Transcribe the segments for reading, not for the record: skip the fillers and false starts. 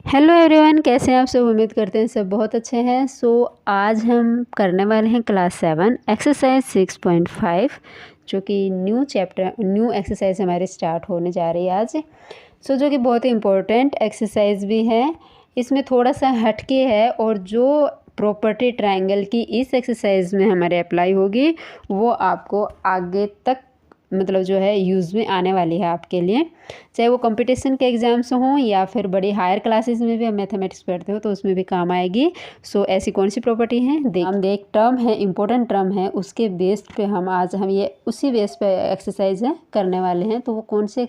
Hello everyone, कैसे हैं आप सब। उम्मीद करते हैं सब बहुत अच्छे हैं। आज हम करने वाले हैं क्लास 7 एक्सरसाइज 6.5 जो कि न्यू एक्सरसाइज हमारी स्टार्ट होने जा रही है आज। जो कि बहुत ही इम्पोर्टेंट एक्सरसाइज भी है। इसमें थोड़ा सा हटके है और जो प्रॉपर्टी ट्रायंगल की इस एक्सरसाइज में हमारे अप्लाई होगी वो आपको आगे तक मतलब जो है यूज़ में आने वाली है आपके लिए, चाहे वो कंपटीशन के एग्ज़ाम्स हों या फिर बड़ी हायर क्लासेस में भी हम मैथमेटिक्स पढ़ते हो तो उसमें भी काम आएगी। ऐसी कौन सी प्रॉपर्टी है हम देख टर्म है, इम्पोर्टेंट टर्म है, उसके बेस पे हम ये उसी बेस पे एक्सरसाइज है करने वाले हैं। तो वो कौन सी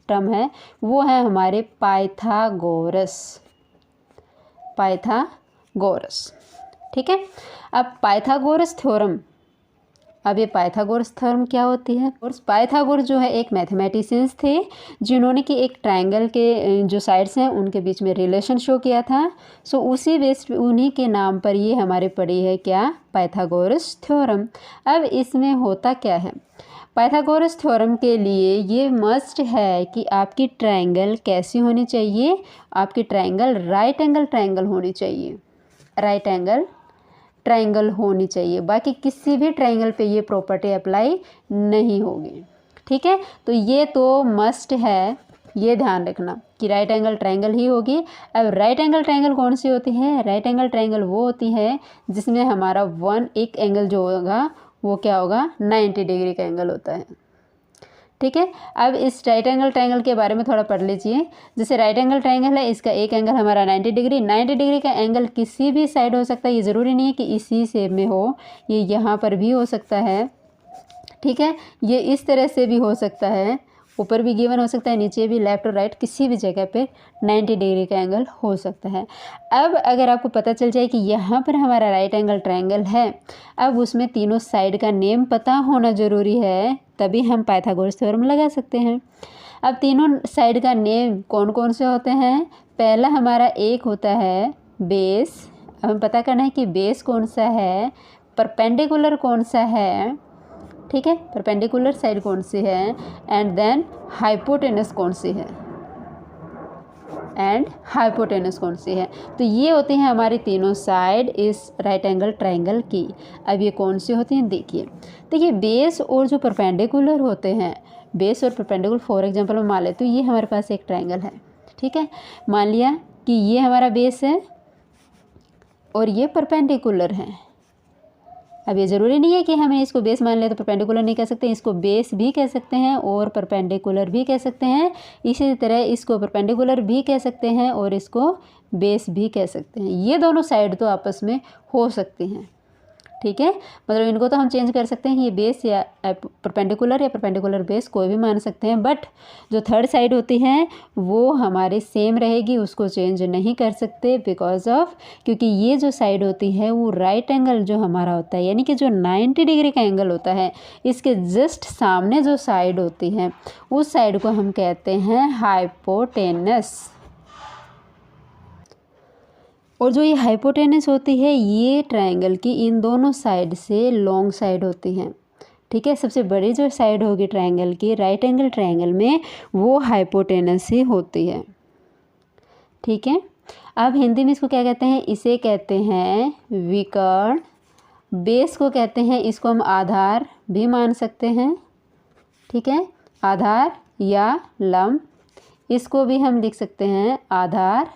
टर्म है? वो है हमारे पाइथागोरस। ठीक है। अब पाइथागोरस थ्योरम, अब ये पाइथागोरस थ्योरम क्या होती है? और पाइथागोरस जो है एक मैथमेटिशियंस थे जिन्होंने कि एक ट्रायंगल के जो साइड्स हैं उनके बीच में रिलेशन शो किया था। उसी बेस्ड उन्हीं के नाम पर ये हमारे पड़ी है क्या? Pythagoras theorem. अब इसमें होता क्या है? पाइथागोरस थ्योरम के लिए ये मस्ट है कि आपकी ट्रायंगल कैसी होनी चाहिए? आपकी ट्रायंगल राइट एंगल ट्रायंगल होनी चाहिए। राइट एंगल ट्रायंगल होनी चाहिए, बाकी किसी भी ट्रायंगल पे ये प्रॉपर्टी अप्लाई नहीं होगी। ठीक है, तो ये तो मस्ट है, ये ध्यान रखना कि राइट एंगल ट्रायंगल ही होगी। अब राइट एंगल ट्रायंगल कौन सी होती है? राइट एंगल ट्रायंगल वो होती है जिसमें हमारा एक एंगल जो होगा वो क्या होगा? 90 डिग्री का एंगल होता है। ठीक है। अब इस राइट एंगल ट्रायंगल के बारे में थोड़ा पढ़ लीजिए। जैसे राइट एंगल ट्रायंगल है, इसका एक एंगल हमारा 90 डिग्री का एंगल किसी भी साइड हो सकता है। ये ज़रूरी नहीं है कि इसी शेप में हो, ये यहाँ पर भी हो सकता है। ठीक है, ये इस तरह से भी हो सकता है, ऊपर भी गिवन हो सकता है, नीचे भी, लेफ्ट और राइट किसी भी जगह पे 90 डिग्री का एंगल हो सकता है। अब अगर आपको पता चल जाए कि यहाँ पर हमारा राइट एंगल ट्रायंगल है, अब उसमें तीनों साइड का नेम पता होना ज़रूरी है, तभी हम पाइथागोरस थ्योरम लगा सकते हैं। अब तीनों साइड का नेम कौन कौन से होते हैं? पहला हमारा एक होता है बेस। अब हमें पता करना है कि बेस कौन सा है, परपेंडिकुलर कौन सा है। ठीक है, परपेंडिकुलर साइड कौन सी है, एंड देन हाइपोटेनस कौन सी है, तो ये होती हैं हमारी तीनों साइड इस राइट एंगल ट्रायंगल की। अब ये कौन सी होती हैं देखिए बेस और जो परपेंडिकुलर होते हैं, बेस और परपेंडिकुलर, फॉर एग्जांपल मैं मान लेती हूँ ये हमारे पास एक ट्रायंगल है। ठीक है, मान लिया कि ये हमारा बेस है और ये परपेंडिकुलर है। अब ये ज़रूरी नहीं है कि हमें इसको बेस मान ले तो परपेंडिकुलर नहीं कह सकते, इसको बेस भी कह सकते हैं और परपेंडिकुलर भी कह सकते हैं। इसी तरह इसको परपेंडिकुलर भी कह सकते हैं और इसको बेस भी कह सकते हैं। ये दोनों साइड तो आपस में हो सकती हैं। ठीक है, मतलब इनको तो हम चेंज कर सकते हैं, ये बेस या परपेंडिकुलर बेस कोई भी मान सकते हैं, बट जो थर्ड साइड होती है वो हमारी सेम रहेगी, उसको चेंज नहीं कर सकते बिकॉज ऑफ, क्योंकि ये जो साइड होती है वो राइट एंगल जो हमारा होता है, यानी कि जो 90 डिग्री का एंगल होता है, इसके जस्ट सामने जो साइड होती है उस साइड को हम कहते हैं हाइपोटेनस। और जो ये हाइपोटेनस होती है ये ट्रायंगल की इन दोनों साइड से लॉन्ग साइड होती हैं। ठीक है, सबसे बड़ी जो साइड होगी ट्रायंगल की राइट एंगल ट्रायंगल में वो हाइपोटेनस ही होती है। ठीक है, अब हिंदी में इसको क्या कहते हैं? इसे कहते हैं विकर्ण। बेस को कहते हैं, इसको हम आधार भी मान सकते हैं। ठीक है, आधार या लंब, इसको भी हम लिख सकते हैं आधार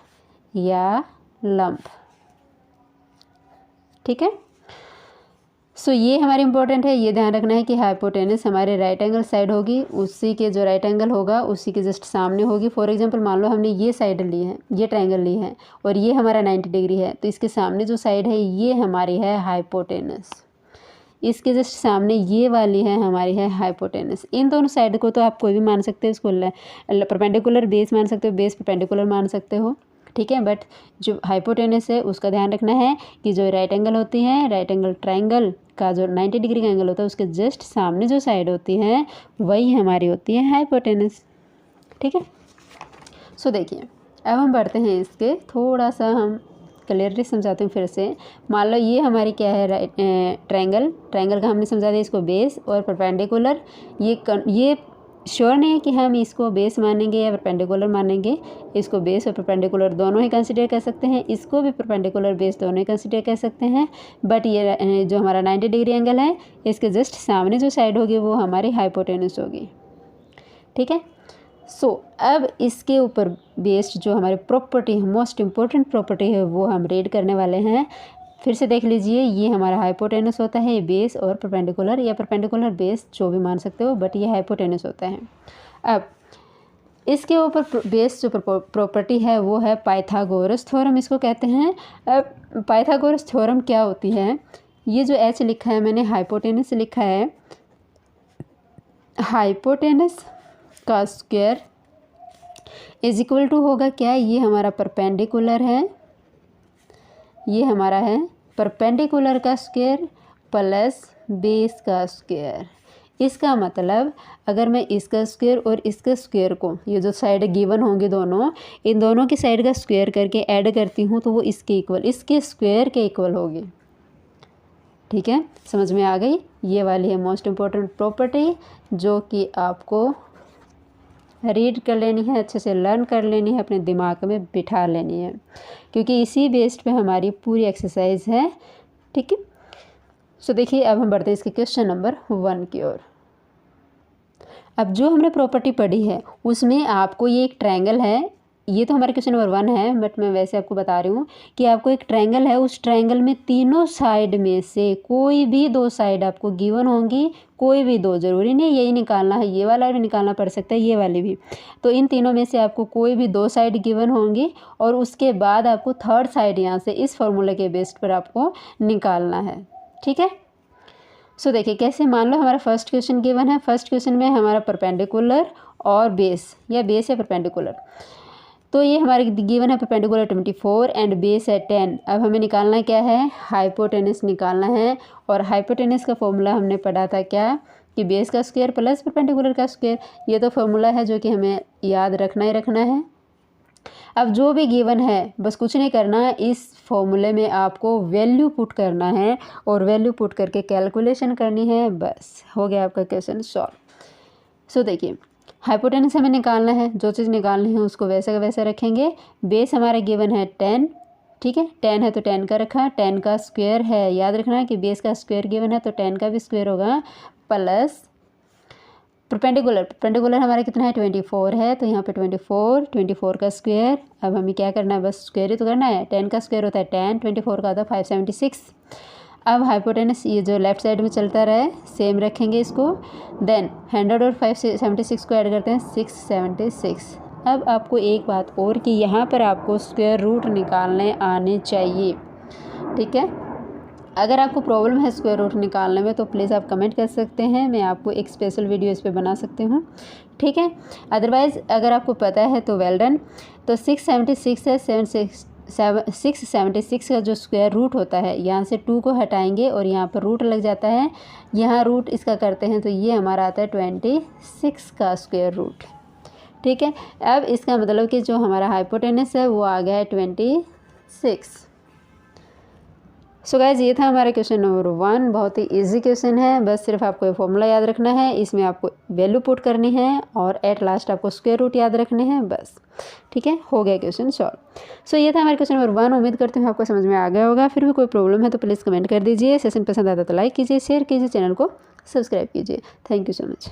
या लंब। ठीक है, ये हमारे इम्पोर्टेंट है, ये ध्यान रखना है कि हाइपोटेनस हमारे राइट एंगल साइड होगी, उसी के जो राइट एंगल होगा उसी के जस्ट सामने होगी। फॉर एग्जांपल मान लो हमने ये साइड ली है, ये ट्रायंगल ली है और ये हमारा 90 डिग्री है, तो इसके सामने जो साइड है ये हमारी है हाइपोटेनस, इसके जस्ट सामने ये वाली है हमारी है हाइपोटेनस। इन दोनों साइड को तो आप कोई भी मान सकते हो, इसको परपेंडिकुलर बेस मान सकते हो, बेस परपेंडिकुलर मान सकते हो। ठीक है, बट जो हाइपोटेनस है उसका ध्यान रखना है कि जो राइट एंगल होती है, राइट एंगल ट्रायंगल का जो 90 डिग्री का एंगल होता है उसके जस्ट सामने जो साइड होती है वही हमारी होती है हाइपोटेनस। ठीक है, देखिए अब हम बढ़ते हैं इसके, थोड़ा सा हम क्लियरली समझाती हूँ फिर से। मान लो ये हमारी क्या है, ट्रायंगल का हमने समझा दिया इसको बेस और परपेंडिकुलर, ये श्योर नहीं है कि हम इसको बेस मानेंगे या परपेंडिकुलर मानेंगे। इसको बेस और परपेंडिकुलर दोनों ही कंसिडर कर सकते हैं, इसको भी परपेंडिकुलर बेस दोनों ही कंसिडर कर सकते हैं। बट ये जो हमारा 90 डिग्री एंगल है, इसके जस्ट सामने जो साइड होगी वो हमारी हाइपोटेनस होगी। ठीक है। सो अब इसके ऊपर बेस्ड जो हमारी प्रॉपर्टी है, मोस्ट इम्पोर्टेंट प्रॉपर्टी है, वो हम रीड करने वाले हैं। फिर से देख लीजिए, ये हमारा हाइपोटेनस होता है, बेस और परपेंडिकुलर या परपेंडिकुलर बेस जो भी मान सकते हो, बट ये हाइपोटेनस होता है। अब इसके ऊपर बेस जो प्रॉपर्टी है वो है पाइथागोरस थ्योरम इसको कहते हैं। अब पाइथागोरस थ्योरम क्या होती है, ये जो एच लिखा है मैंने हाइपोटेनस लिखा है, हाइपोटेनस का स्क्वायर इज इक्वल टू होगा क्या, ये हमारा परपेंडिकुलर है, ये हमारा है परपेंडिकुलर का स्क्वायर प्लस बेस का स्क्वायर। इसका मतलब अगर मैं इसका स्क्वायर और इसका स्क्वायर को, ये जो साइड गिवन होंगे दोनों, इन दोनों की साइड का स्क्वायर करके ऐड करती हूँ तो वो इसके इक्वल, इसके स्क्वायर के इक्वल होगी। ठीक है, समझ में आ गई। ये वाली है मोस्ट इम्पोर्टेंट प्रॉपर्टी जो कि आपको रीड कर लेनी है, अच्छे से लर्न कर लेनी है, अपने दिमाग में बिठा लेनी है, क्योंकि इसी बेस्ड पे हमारी पूरी एक्सरसाइज है। ठीक है। सो देखिए, अब हम बढ़ते हैं इसके क्वेश्चन नंबर 1 की ओर। अब जो हमने प्रॉपर्टी पढ़ी है उसमें आपको ये एक ट्रायंगल है, ये तो हमारा क्वेश्चन नंबर 1 है, बट मैं वैसे आपको बता रही हूँ कि आपको एक ट्रायंगल है, उस ट्रायंगल में तीनों साइड में से कोई भी 2 साइड आपको गिवन होंगी, कोई भी 2, ज़रूरी नहीं यही निकालना है, ये वाला भी निकालना पड़ सकता है, ये वाली भी। तो इन तीनों में से आपको कोई भी 2 साइड गिवन होंगी और उसके बाद आपको थर्ड साइड यहाँ से इस फॉर्मूले के बेस्ड पर आपको निकालना है। ठीक है। सो देखिए कैसे, मान लो हमारा फर्स्ट क्वेश्चन गिवन है, फर्स्ट क्वेश्चन में हमारा परपेंडिकुलर और बेस या परपेंडिकुलर, तो ये हमारे गिवन है परपेंडिकुलर 24 एंड बेस है 10। अब हमें निकालना क्या है, हाइपोटेनस निकालना है। और हाइपोटेनस का फॉर्मूला हमने पढ़ा था क्या, कि बेस का स्क्वायर प्लस परपेंडिकुलर का स्क्वायर। ये तो फॉर्मूला है जो कि हमें याद रखना ही रखना है। अब जो भी गिवन है बस कुछ नहीं करना है, इस फॉर्मूले में आपको वैल्यू पुट करना है और वैल्यू पुट करके कैलकुलेशन करनी है, बस हो गया आपका क्वेश्चन सॉल्व। सो देखिए, हाइपोटेनस हमें निकालना है, जो चीज़ निकालनी है उसको वैसे का वैसे रखेंगे। बेस हमारा गिवन है 10, ठीक है, 10 है तो 10 का रखा, 10 का स्क्वायर है, याद रखना है कि बेस का स्क्वायर गिवन है तो 10 का भी स्क्वायर होगा, प्लस परपेंडिकुलर हमारा कितना है 24 है, तो यहाँ पे 24 का स्क्वायर। अब हमें क्या करना है, बस स्क्वायर ही तो करना है, 10 का स्क्वायर होता है 10, 24 का होता है 576। अब हाइपोटेनस ये जो लेफ्ट साइड में चलता रहे सेम रखेंगे इसको, देन 100 और 576 को ऐड करते हैं 676। अब आपको एक बात और कि यहाँ पर आपको स्क्वायर रूट निकालने आने चाहिए। ठीक है, अगर आपको प्रॉब्लम है स्क्वायर रूट निकालने में तो प्लीज़ आप कमेंट कर सकते हैं, मैं आपको एक स्पेशल वीडियो इस पर बना सकती हूँ। ठीक है, अदरवाइज़ अगर आपको पता है तो वेल डन। तो 676 है, 676 का जो स्क्वायर रूट होता है, यहाँ से 2 को हटाएंगे और यहाँ पर रूट लग जाता है, यहाँ रूट इसका करते हैं तो ये हमारा आता है 26 का स्क्वायर रूट। ठीक है, अब इसका मतलब कि जो हमारा हाइपोटेनस है वो आ गया है 26। सो गाइज, ये था हमारा क्वेश्चन नंबर 1, बहुत ही इजी क्वेश्चन है, बस सिर्फ आपको ये फॉर्मूला याद रखना है, इसमें आपको वैल्यू पुट करनी है और एट लास्ट आपको स्क्वायर रूट याद रखने हैं, बस। ठीक है, हो गया क्वेश्चन सॉल्व। सो ये था हमारा क्वेश्चन नंबर 1, उम्मीद करती हूँ आपको समझ में आ गया होगा। फिर भी कोई प्रॉब्लम है तो प्लीज़ कमेंट कर दीजिए, सेशन पसंद आता तो लाइक कीजिए, शेयर कीजिए, चैनल को सब्सक्राइब कीजिए। Thank you so much.